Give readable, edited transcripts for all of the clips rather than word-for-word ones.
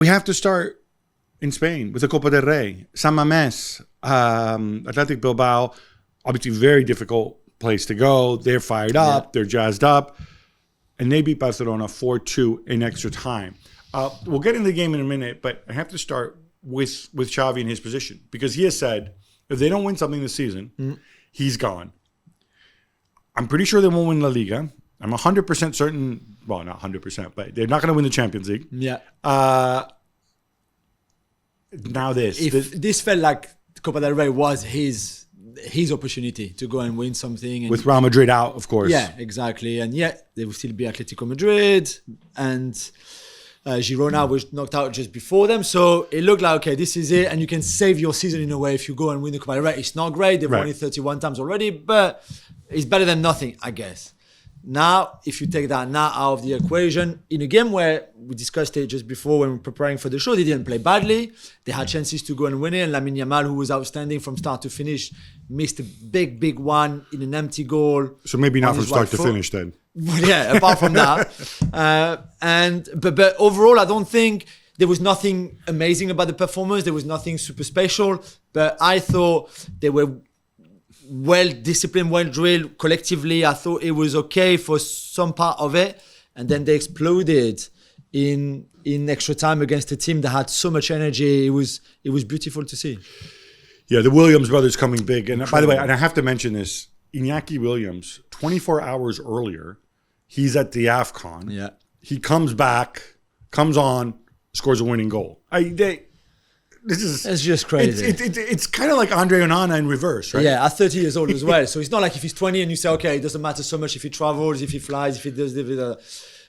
We have to start in Spain with the Copa del Rey. San Mamés, Athletic Bilbao, obviously very difficult place to go. They're fired up. They're jazzed up. And they beat Barcelona 4-2 in extra time. We'll get into the game in a minute, but I have to start with Xavi and his position. Because he has said, if they don't win something this season, he's gone. I'm pretty sure they won't win La Liga. I'm 100% certain, well, not 100%, but they're not going to win the Champions League. Yeah. Now this felt like Copa del Rey was his opportunity to go and win something. And with Real Madrid out, of course. Yeah, exactly. And yet there will still be Atletico Madrid, and Girona was knocked out just before them. So it looked like, okay, this is it. And you can save your season in a way if you go and win the Copa del Rey. It's not great. They've won it 31 times already, but it's better than nothing, I guess. Now, if you take that now out of the equation, in a game where we discussed it just before when we were preparing for the show, they didn't play badly. They had chances to go and win it. And Lamine Yamal, who was outstanding from start to finish, missed a big one in an empty goal. So maybe not from start to finish then. Yeah, apart from that. But overall, I don't think there was nothing amazing about the performance. There was nothing super special. But I thought they were well-disciplined, well-drilled. Collectively, I thought it was okay for some part of it. And then they exploded in extra time against a team that had so much energy. It was beautiful to see. Yeah, the Williams brothers coming big. And by the way, and I have to mention this, Iñaki Williams, 24 hours earlier, he's at the AFCON. Yeah. He comes back, comes on, scores a winning goal. It's just crazy. It's kind of like Andre Onana in reverse, right? Yeah, at 30 years old as well. So it's not like if he's 20 and you say, okay, it doesn't matter so much if he travels, if he flies, if he does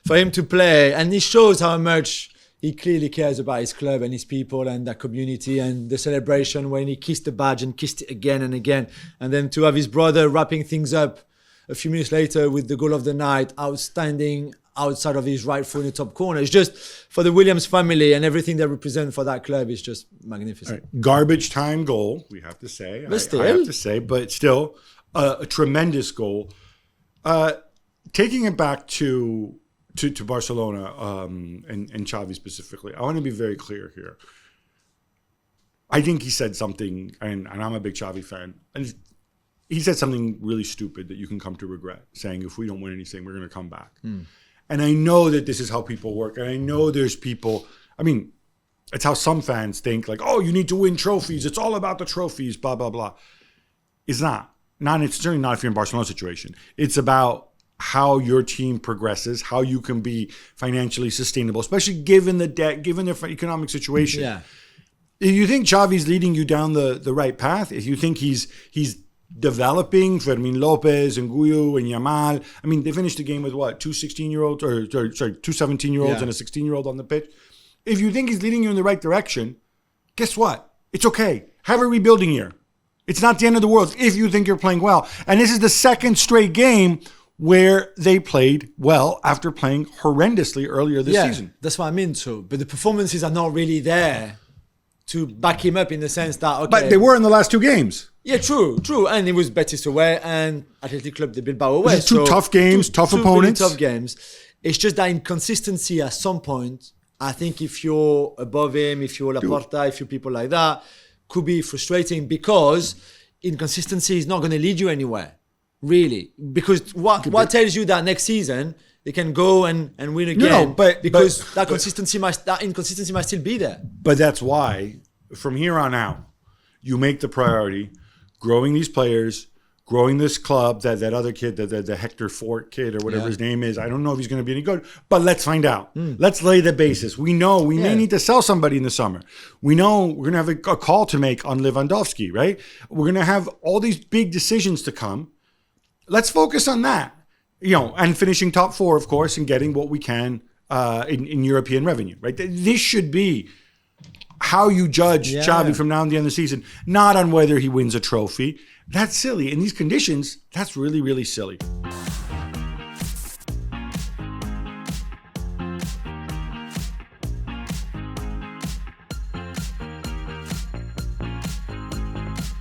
for him to play. And he shows how much he clearly cares about his club and his people and that community, and the celebration when he kissed the badge and kissed it again and again. And then to have his brother wrapping things up a few minutes later with the goal of the night, outstanding, outside of his right foot in the top corner. It's just, for the Williams family and everything they represent for that club, is just magnificent. Right. Garbage time goal, we have to say. I have to say, but still a tremendous goal. Taking it back to Barcelona and Xavi specifically, I want to be very clear here. I think he said something, and I'm a big Xavi fan, and he said something really stupid that you can come to regret, saying if we don't win anything, we're going to come back. And I know that this is how people work. And I know there's people, I mean, it's how some fans think, like, oh, you need to win trophies. It's all about the trophies, blah, blah, blah. It's not. It's certainly not if you're in Barcelona situation. It's about how your team progresses, how you can be financially sustainable, especially given the debt, given their economic situation. Yeah. If you think Xavi's leading you down the right path, if you think he's developing Fermin Lopez and Guyu and Yamal. I mean, they finished the game with what? Two 17-year-olds and a 16-year-old on the pitch. If you think he's leading you in the right direction, guess what? It's okay. Have a rebuilding year. It's not the end of the world if you think you're playing well. And this is the second straight game where they played well after playing horrendously earlier this season. That's what I mean too. But the performances are not really there to back him up in the sense that, okay. But they were in the last two games. Yeah, true. And it was Betis away and Athletic Club de Bilbao away. Two tough games, tough opponents. Really tough games. It's just that inconsistency at some point, I think if you're above him, if you're Laporta, if you're people like that, could be frustrating, because inconsistency is not going to lead you anywhere, really. Because what tells you that next season they can go and win again? That inconsistency might still be there. But that's why, from here on out, you make the priority growing these players, growing this club, that other kid, the Hector Fort kid or whatever his name is. I don't know if he's going to be any good, but let's find out. Let's lay the basis. We know we may need to sell somebody in the summer. We know we're going to have a call to make on Lewandowski, right? We're going to have all these big decisions to come. Let's focus on that, and finishing top four, of course, and getting what we can in European revenue, right? This should be how you judge Xavi from now to the end of the season, not on whether he wins a trophy. That's silly. In these conditions, that's really, really silly.